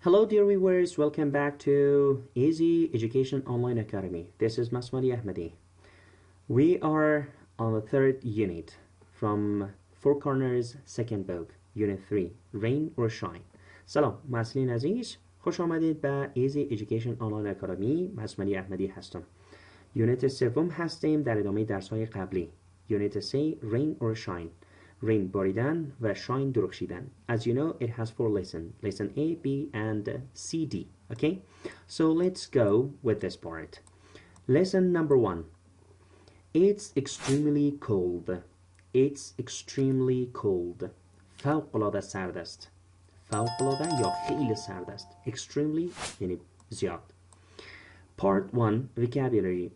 Hello dear viewers, welcome back to Easy Education Online Academy. This is Masmadi Ahmadi. We are on the third unit from Four Corners second book, Unit 3, Rain or Shine. سلام مسلین عزیز، خوش آمدید به Easy Education Online Academy. مسمدی احمدی هستم. یونیت سوم هستیم در ادامه درس‌های قبلی. یونیت 3 Rain or Shine. Rain باریدن و shine درخشیدن. As you know, it has four lessons. Lesson A, B, and C, D. Okay? So let's go with this part. Lesson number 1. It's extremely cold. It's extremely cold. فوق‌العاده سرد است. فوق‌العاده یا خیلی سرد است. Extremely یعنی زیاد. Part 1 Vocabulary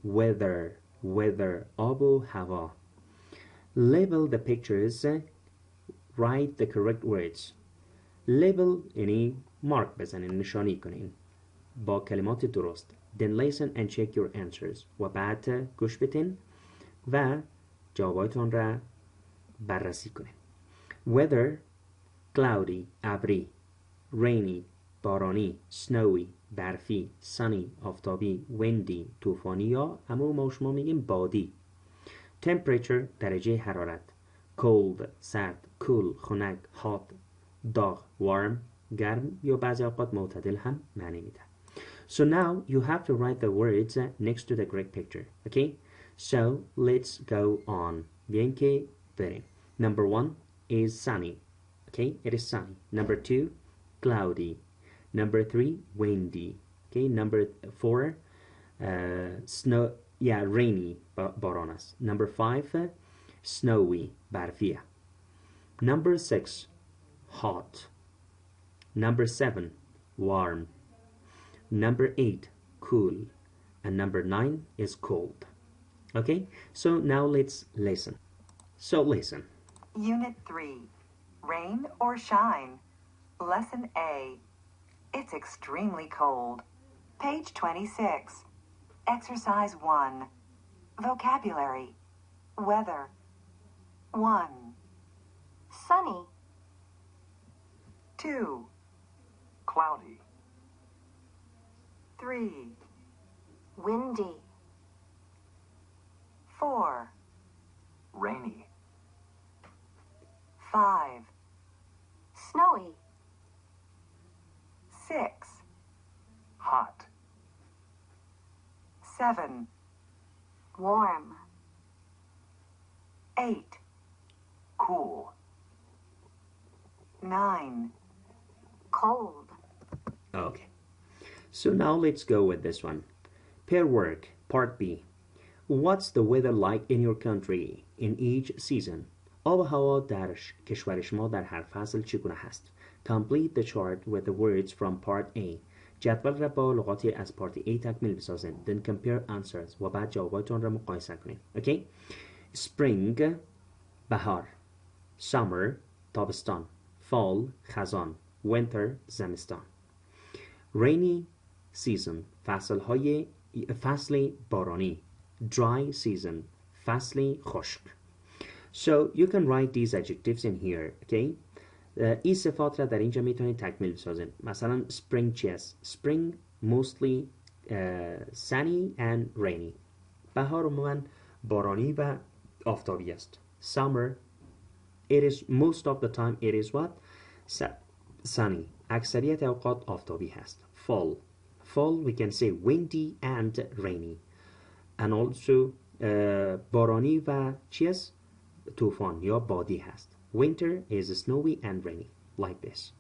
Weather آب و هوا. Label the pictures. Write the correct words. Label یعنی مارک بزنین، نشانی کنین با کلمات درست. Then listen and check your answers. و بعد گوش بدین و جواباتون را بررسی کنین. Weather cloudy ابری. Rainy بارانی. Snowy برفی. Sunny آفتابی. Windy طوفانی یا اما ما شما میگیم بادی. Temperature درجه حرارت. Cold سرد. Cool خنک. Hot داغ. Warm گرم یا بعضی اوقات معتدل هم معنی میده. So now you have to write the words next to the correct picture. Okay? So let's go on. Bien que بریم. Number 1 is sunny. Okay? It is sunny. Number 2 cloudy. Number 3 windy. Okay? Number 4 snow. Yeah, rainy باران است. Number 5 snowy برفیه. Number 6 hot. Number 7 warm. Number 8 cool. And number 9 is cold. Okay, so now let's listen. So listen. Unit 3 Rain or Shine. Lesson A. It's extremely cold. Page 26. Exercise 1. Vocabulary. Weather. 1. Sunny, 2. Cloudy, 3. windy, 4. rainy, 5. snowy, 6. hot, 7. warm, 8. cool, 9. cold. Okay, so now let's go with this one. Pair work, part B. What's the weather like in your country in each season? آب و هوا در کشور شما در هر فصل چگونه هست؟ Complete the chart with the words from part A. جدول را با لغاتی از پارت A تکمیل بسازین. Then compare answers و بعد جواباتون را مقایسه کنین. Okay? Spring بهار. Summer تابستان. Fall خزان. Winter زمستان. Rainy season فصل بارانی. Dry season فصل خشک. So you can write these adjectives in here. Okay? این صفات را در اینجا میتونید تکمیل بسازین. مثلا spring چی است؟ Spring mostly sunny and rainy. بهار عموما بارانی و آفتابی است. Summer it is most of the time it is what? Sunny. اکثریت اوقات آفتابی هست. Fall we can say windy and rainy. And also بارانی و چی است؟ طوفان یا بادی هست. Winter is snowy and rainy like this.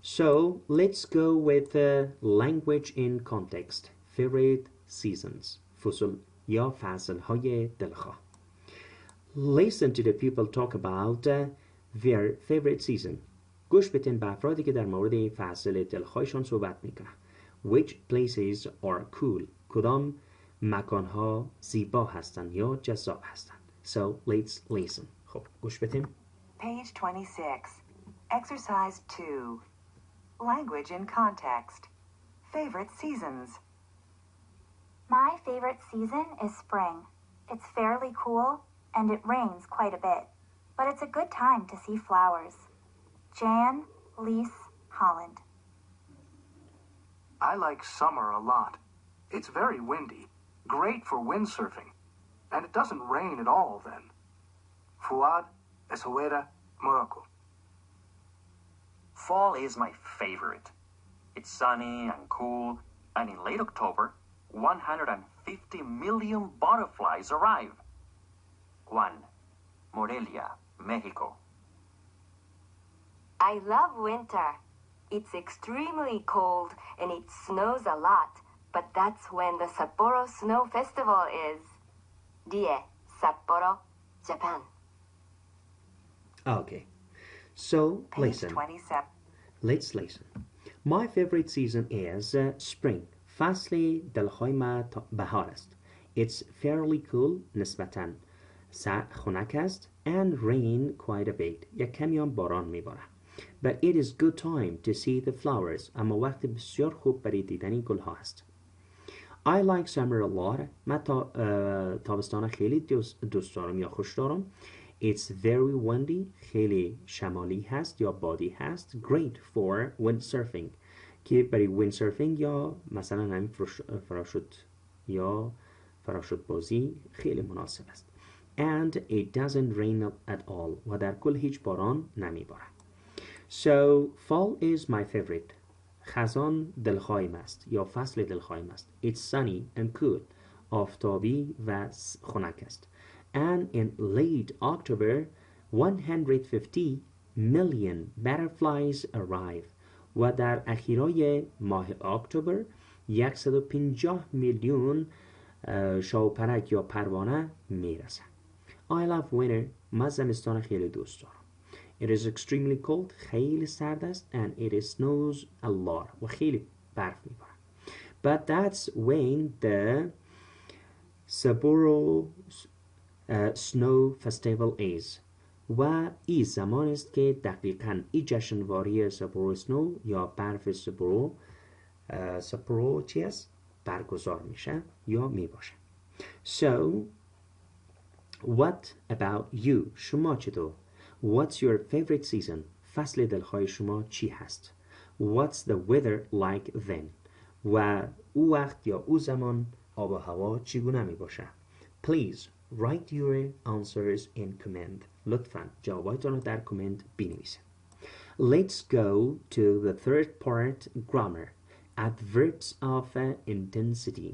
So let's go with language in context. Favorite seasons. فصل یا فصل های دلخواه. Listen to the people talk about their favorite season. گوش بدین به افرادی که در مورد فصل دلخواهشان صحبت میکنن. Which places are cool. کدام مکانها زیبا هستند یا جذاب هستند. So let's listen. خب گوش بدین. Page 26. Exercise 2. Language in context. Favorite seasons. My favorite season is spring. It's fairly cool and it rains quite a bit, but it's a good time to see flowers. Jan Lees Holland. I like summer a lot. It's very windy, great for windsurfing, and it doesn't rain at all then. Fuad, Essaouira, Morocco. Fall is my favorite. It's sunny and cool, and in late October, 150 million butterflies arrive. Juan, Morelia, Mexico. I love winter. It's extremely cold and it snows a lot, but that's when the Sapporo Snow Festival is. Rie, Sapporo, Japan. Okay, so Page listen. 27. Let's listen. My favorite season is spring. فصل دلخوای ما بهار است. It's fairly cool نسبتاً. خنک است and rain quite a bit. یک کمی هم باران میباره. But it is good time to see the flowers. اما وقت بسیار خوب برای دیدن گلها است. I like summer a lot. من تابستان خیلی دوست دارم یا خوش دارم. It's very windy. خیلی شمالی هست یا بادی هست. Great for windsurfing. که برای windsurfing یا مثلا همین فراشوت بازی خیلی مناسب است. And it doesn't rain at all. و در کل هیچ باران نمیباره. So fall is my favorite. خزان دلخواهیم است یا فصل دلخواهیم است. It's sunny and cool. آفتابی و خنک است. And in late October 150 million butterflies arrive. و در اخیرای ماه اکتبر 150 میلیون شاوپرک یا پروانه میرسن. I love winter. من زمستان خیلی دوست دارم. It is extremely cold. خیلی سرد است. And it snows a lot. و خیلی برف میباره. But that's when the Sapporo Snow Festival is. و این زمان است که دقیقاً این جشنواری ساپورو سنو یا برف ساپورو چی است؟ برگزار میشه یا میباشه. So, what about you? شما چطور؟ What's your favorite season? فصل دلخواه شما چی هست؟ What's the weather like then? و او وقت یا او زمان آب و هوا چگونه میباشه؟ Please write your answers in comment. لطفاً جوابایتان رو در کامنت بنویسید. Let's go to the third part, grammar. Adverbs of intensity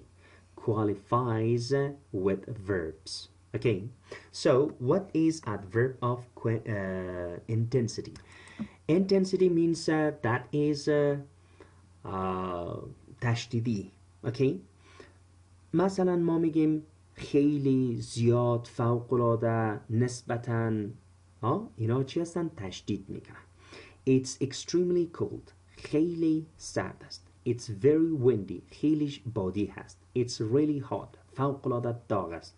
qualifies with verbs. Okay, so what is adverb of intensity? Intensity means that is تشدیدی. Okay, مثلا ما میگیم خیلی زیاد فوق‌العاده نسبتاً اینا چی هستن؟ تشدید میکنن. It's extremely cold. خیلی سرد است. It's very windy. خیلی بادی هست. It's really hot. فوق‌العاده داغ است.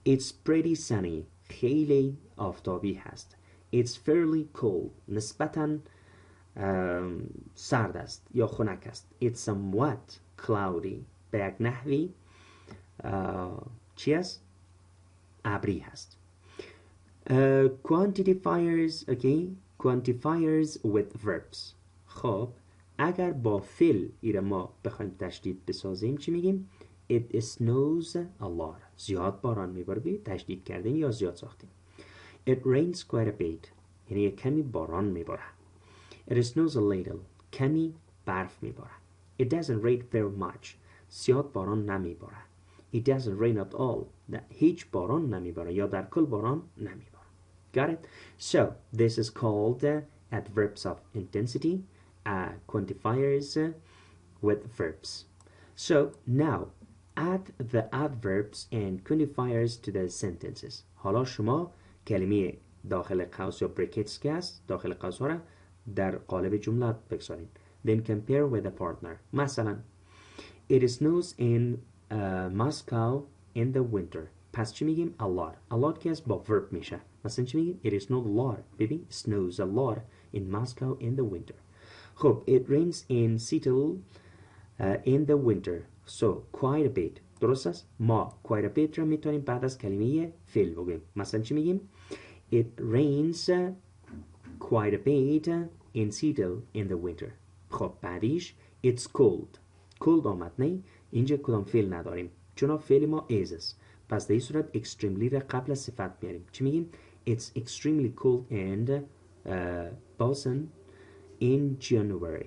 It's pretty sunny. خیلی آفتابی هست. It's fairly cold. نسبتاً سرد است یا خنک است. It's somewhat cloudy. به یک نحوی چی است؟ ابری هست. Quantifiers, okay? Quantifiers with verbs. خب اگر با فعل ایره ما بخوایم تشدید بسازیم چی میگیم؟ It snows a lot. زیاد باران میباره. تشدید کردیم یا زیاد ساختیم. It rains quite a bit. یعنی یک کمی باران میباره. It snows a little. کمی برف میباره. It doesn't rain very much. زیاد باران نمیباره. It doesn't rain at all. هیچ باران نمیباره یا در کل باران نمیباره. Got it? So, this is called adverbs of intensity, quantifiers with verbs. So, now, add the adverbs and quantifiers to the sentences. حالا شما کلمه داخل قوس یا brackets که هست داخل قوس ها را در قالب جمله بگذارید. Then compare with a partner. مثلا, it snows in Moscow in the winter. پس چی میگیم؟ a lot. a lot که از با verb میشه. مثلا چی میگیم؟ it snows a lot. ببین snows a lot in Moscow in the winter. خب it rains in Seattle in the winter. So quite a bit. درست است؟ ما quite a bit را میتونیم بعد از کلمه فعل بگیم. مثلا چی میگیم؟ it rains quite a bit in Seattle in the winter. خب بعدیش it's cold. cold آمد نه اینجا کدام فعل نداریم چون فعل ما is است پس در این صورت extremely را قبل از صفت میاریم چی میگیم it's extremely cold and Boston in January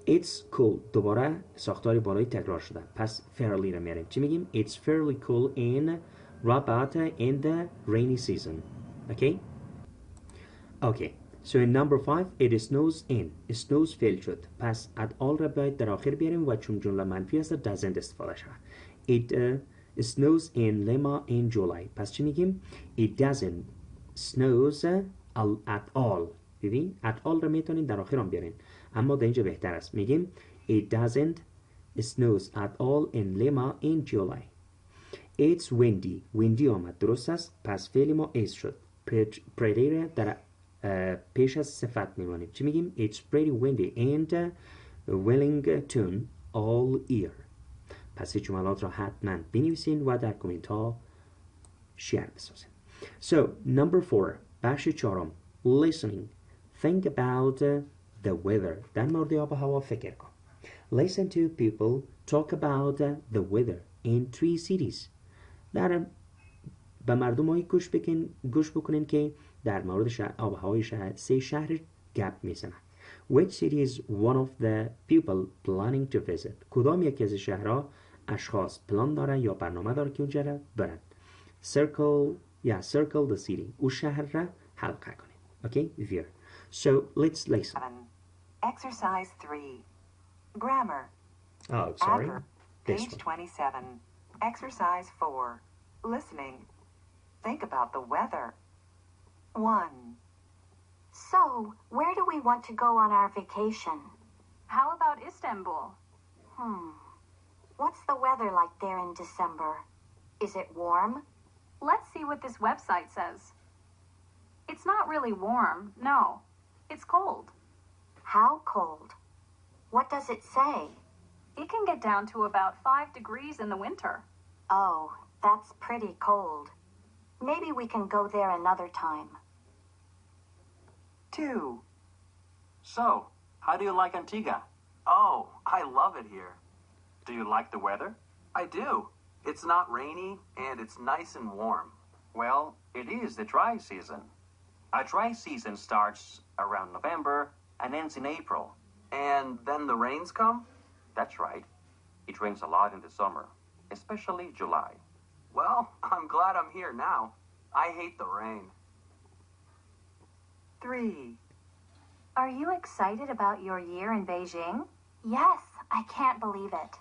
it's cold دوباره ساختار بالایی تکرار شده پس fairly را میاریم چی میگیم it's fairly cold in Rabat in the rainy season okay so in number 5 it snows in snows فعل شد پس at all را باید در آخر بیاریم و چون جمله منفی است doesn't استفاده شد it snows in Lima in July پس چی میگیم it doesn't snows at all ببین at all را میتونین در آخر هم بیارین اما در اینجا بهتر است میگیم it doesn't snows at all in Lima in July it's windy آمد درست است پس فعل ما is شد pretty را در پیش از صفت میمانیم چی میگیم it's pretty windy and Wellington all year پس این جملات را حتما بنویسین و در کامنت ها شیر بسازین so number 4 بخش چهارم listening think about the weather در مورد آب و هوا فکر کن listen to people talk about the weather in 3 cities در به مردم های گوش بکنین که در مورد آب و هوای 3 شهر گپ میزنن which city is one of the people planning to visit کدام یکی از شهرها اشخاص پلان دارن یا برنامه داره که اونجا را برن circle the city او شهر را حلقه کنید okay here so let's listen Exercise 3 Grammar oh sorry Adverb, this page one 27 Exercise 4 Listening Think about the weather 1 So, where do we want to go on our vacation? How about Istanbul? What's the weather like there in December? Is it warm? Let's see what this website says. It's not really warm, no. It's cold. How cold? What does it say? It can get down to about 5 degrees in the winter. Oh, that's pretty cold. Maybe we can go there another time. 2 So, how do you like Antigua? Oh, I love it here. Do you like the weather? I do. It's not rainy, and it's nice and warm. Well, it is the dry season. A dry season starts around November and ends in April. And then the rains come? That's right. It rains a lot in the summer, especially July. Well, I'm glad I'm here now. I hate the rain. 3 Are you excited about your year in Beijing? Yes, I can't believe it.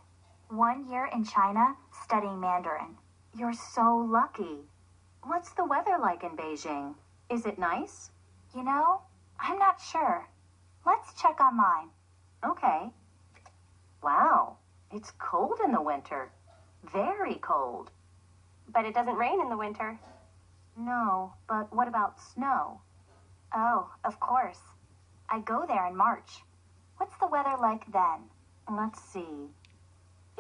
1 year in China studying Mandarin. You're so lucky. What's the weather like in Beijing? Is it nice? You know, I'm not sure. Let's check online. Okay. Wow, it's cold in the winter. Very cold. But it doesn't rain in the winter. No, but what about snow? Oh, of course. I go there in March. What's the weather like then? Let's see.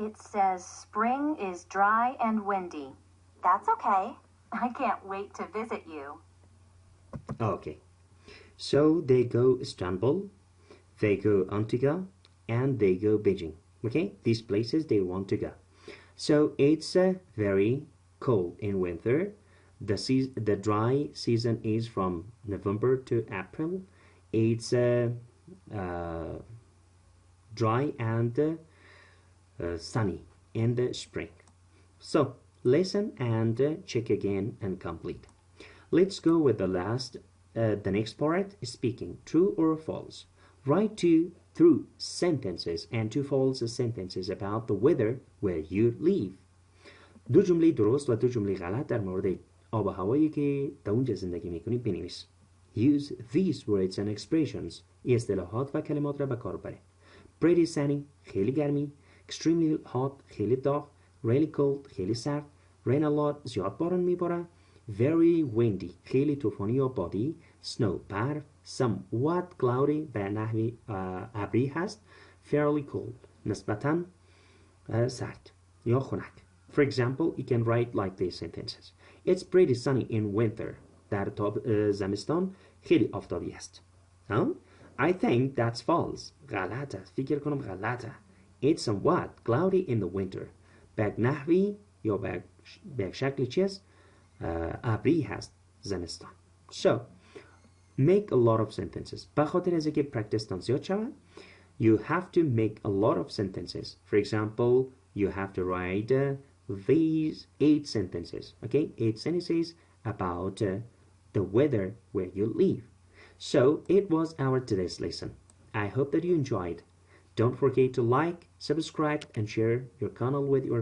It says spring is dry and windy. That's okay. I can't wait to visit you. okay so they go Istanbul they go Antigua and they go Beijing okay these places they want to go so it's very cold in winter the dry season is from November to April it's dry and sunny in the spring so listen and check again and complete let's go with the next part speaking true or false write 2 true sentences and 2 false sentences about the weather where you live 2 جمله درست و 2 جمله غلط در مورد آب و هوایی که در اونجا زندگی میکنی بنویس use these words and expressions اصطلاحات و کلمات را به کار ببرید pretty sunny خیلی گرمی extremely hot خیلی داغ really cold خیلی سرد rain a lot زیاد باران میباره very windy خیلی طوفانی یا بادی snow برف somewhat cloudy به نحوی ابری هست fairly cold نسبتاً سرد یا خنک for example you can write like these sentences it's pretty sunny in winter در زمستان خیلی آفتابی است I think that's false. غلطه. فکر کنم غلطه. It's somewhat cloudy in the winter. به نحوی یا به شکل چیز ابری هست زمستان. So make a lot of sentences. به خاطر از اینکه پرکتیستان زیاد شود you have to make a lot of sentences. For example, you have to write these 8 sentences. Okay, 8 sentences about the weather where you live. So it was our today's lesson. I hope that you enjoyed. Don't forget to like, subscribe, and share your channel with your